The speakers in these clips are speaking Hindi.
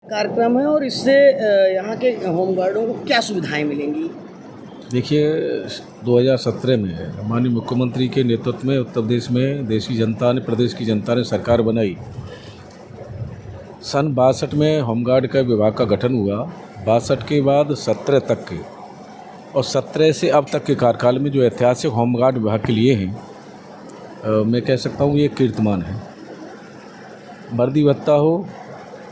कार्यक्रम है और इससे यहाँ के होमगार्डों को क्या सुविधाएं मिलेंगी? देखिए, 2017 में माननीय मुख्यमंत्री के नेतृत्व में उत्तर प्रदेश में प्रदेश की जनता ने सरकार बनाई। सन 62 में होमगार्ड का विभाग का गठन हुआ। 62 के बाद 17 तक के और 17 से अब तक के कार्यकाल में जो ऐतिहासिक होमगार्ड विभाग के लिए हैं, मैं कह सकता हूँ ये कीर्तिमान है। वर्दी भत्ता हो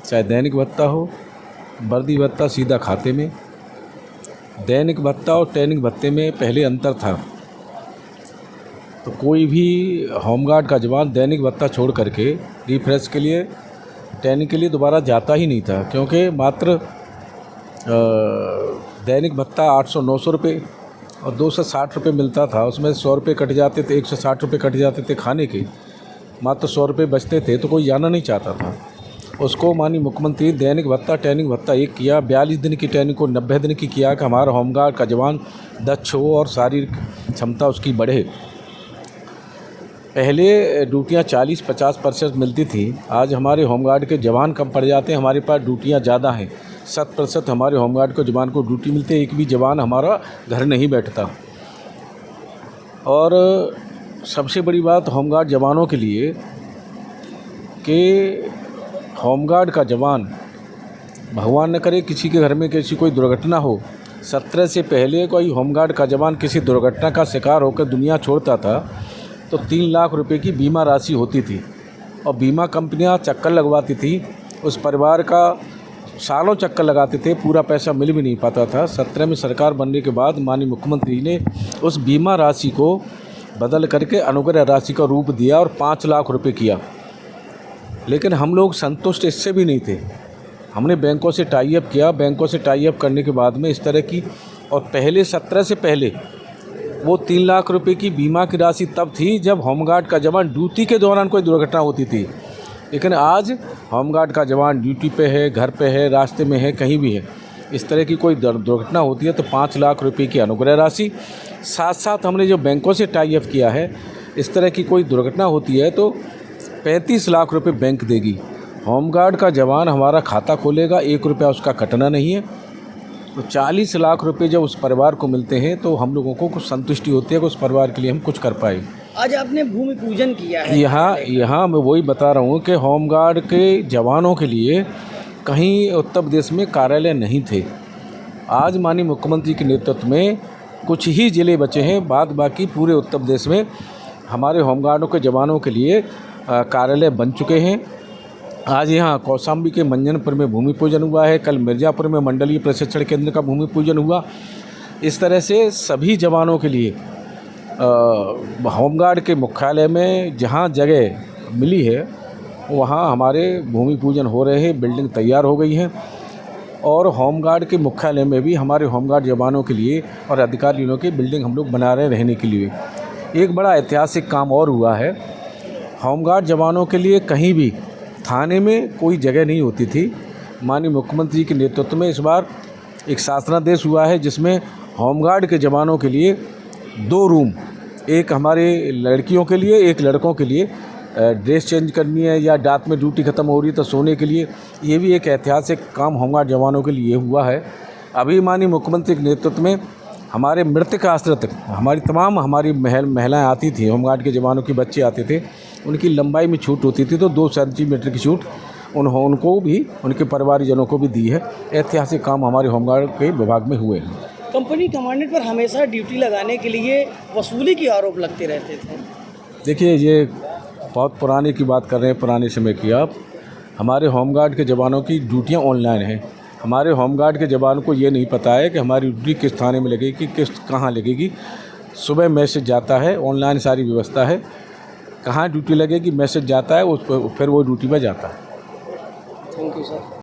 चाहे दैनिक भत्ता हो, वर्दी भत्ता सीधा खाते में, दैनिक भत्ता और टैनिक भत्ते में पहले अंतर था। तो कोई भी होमगार्ड का जवान दैनिक भत्ता छोड़ करके रिफ्रेश के लिए, टैनिक के लिए दोबारा जाता ही नहीं था, क्योंकि मात्र दैनिक भत्ता 800-900 रुपये और 260 रुपये मिलता था। उसमें 100 रुपये कट जाते थे, 160 रुपये कट जाते थे खाने के, मात्र 100 रुपये बचते थे। तो कोई जाना नहीं चाहता था। उसको माननीय मुख्यमंत्री दैनिक भत्ता टैनिक भत्ता एक किया, 42 दिन की टैनिक को 90 दिन की किया कि हमारा होमगार्ड का जवान दक्ष हो और शारीरिक क्षमता उसकी बढ़े। पहले ड्यूटियां 40-50% मिलती थी, आज हमारे होमगार्ड के जवान कम पड़ जाते हैं, हमारे पास ड्यूटियां ज़्यादा हैं। 100% हमारे होमगार्ड को जवान को ड्यूटी मिलती है, एक भी जवान हमारा घर नहीं बैठता। और सबसे बड़ी बात होमगार्ड जवानों के लिए कि होमगार्ड का जवान, भगवान न करे किसी के घर में किसी कोई दुर्घटना हो, 17 से पहले कोई होमगार्ड का जवान किसी दुर्घटना का शिकार होकर दुनिया छोड़ता था तो 3 लाख रुपए की बीमा राशि होती थी और बीमा कंपनियां चक्कर लगवाती थी। उस परिवार का सालों चक्कर लगाते थे, पूरा पैसा मिल भी नहीं पाता था। 17 में सरकार बनने के बाद माननीय मुख्यमंत्री ने उस बीमा राशि को बदल करके अनुग्रह राशि का रूप दिया और 5 लाख रुपये किया। लेकिन हम लोग संतुष्ट इससे भी नहीं थे। हमने बैंकों से टाई अप किया। बैंकों से टाई अप करने के बाद में इस तरह की, और पहले 17 से पहले वो 3 लाख रुपए की बीमा की राशि तब थी जब होमगार्ड का जवान ड्यूटी के दौरान कोई दुर्घटना होती थी। लेकिन आज होमगार्ड का जवान ड्यूटी पे है, घर पे है, रास्ते में है, कहीं भी है, इस तरह की कोई दुर्घटना होती है तो 5 लाख रुपए की अनुग्रह राशि। साथ साथ हमने जो बैंकों से टाई अप किया है, इस तरह की कोई दुर्घटना होती है तो 35 लाख रुपए बैंक देगी। होमगार्ड का जवान हमारा खाता खोलेगा, 1 रुपया उसका कटना नहीं है। तो 40 लाख रुपए जब उस परिवार को मिलते हैं तो हम लोगों को कुछ संतुष्टि होती है कि उस परिवार के लिए हम कुछ कर पाए। आज आपने भूमि पूजन किया है। यहाँ मैं वही बता रहा हूँ कि होमगार्ड के जवानों के लिए कहीं उत्तर प्रदेश में कार्यालय नहीं थे। आज माननीय मुख्यमंत्री के नेतृत्व में कुछ ही ज़िले बचे हैं, बाद बाकी पूरे उत्तर प्रदेश में हमारे होमगार्डों के जवानों के लिए कार्यालय बन चुके हैं। आज यहाँ कौशाम्बी के मंजनपुर में भूमि पूजन हुआ है, कल मिर्ज़ापुर में मंडलीय प्रशिक्षण केंद्र का भूमि पूजन हुआ। इस तरह से सभी जवानों के लिए होमगार्ड के मुख्यालय में जहाँ जगह मिली है वहाँ हमारे भूमि पूजन हो रहे हैं, बिल्डिंग तैयार हो गई है। और होमगार्ड के मुख्यालय में भी हमारे होमगार्ड जवानों के लिए और अधिकारियों की बिल्डिंग हम लोग बना रहे हैं रहने के लिए। एक बड़ा ऐतिहासिक काम और हुआ है। होमगार्ड जवानों के लिए कहीं भी थाने में कोई जगह नहीं होती थी। माननीय मुख्यमंत्री के नेतृत्व में इस बार एक शासनादेश हुआ है जिसमें होमगार्ड के जवानों के लिए 2 रूम, एक हमारे लड़कियों के लिए, एक लड़कों के लिए, ड्रेस चेंज करनी है या रात में ड्यूटी ख़त्म हो रही है तो सोने के लिए, ये भी एक ऐतिहासिक काम होमगार्ड जवानों के लिए हुआ है। अभी माननीय मुख्यमंत्री के नेतृत्व में हमारे मृतक आश्रित हमारी महिलाएं आती थी, होमगार्ड के जवानों के बच्चे आते थे, उनकी लंबाई में छूट होती थी तो 2 सेंटीमीटर की छूट उनको भी, उनके परिवारजनों को भी दी है। ऐतिहासिक काम हमारे होमगार्ड के विभाग में हुए हैं। कंपनी कमांडेंट पर हमेशा ड्यूटी लगाने के लिए वसूली के आरोप लगते रहते थे। देखिए, ये बहुत पुराने की बात कर रहे हैं, पुराने समय की। आप हमारे होमगार्ड के जवानों की ड्यूटियाँ ऑनलाइन हैं। हमारे होमगार्ड के जवानों को ये नहीं पता है कि हमारी ड्यूटी किस थाने में लगेगी, किस कहाँ लगेगी। सुबह मैसेज जाता है, ऑनलाइन सारी व्यवस्था है, कहाँ ड्यूटी लगेगी मैसेज जाता है, उस पर फिर वो ड्यूटी में जाता है। Thank you sir.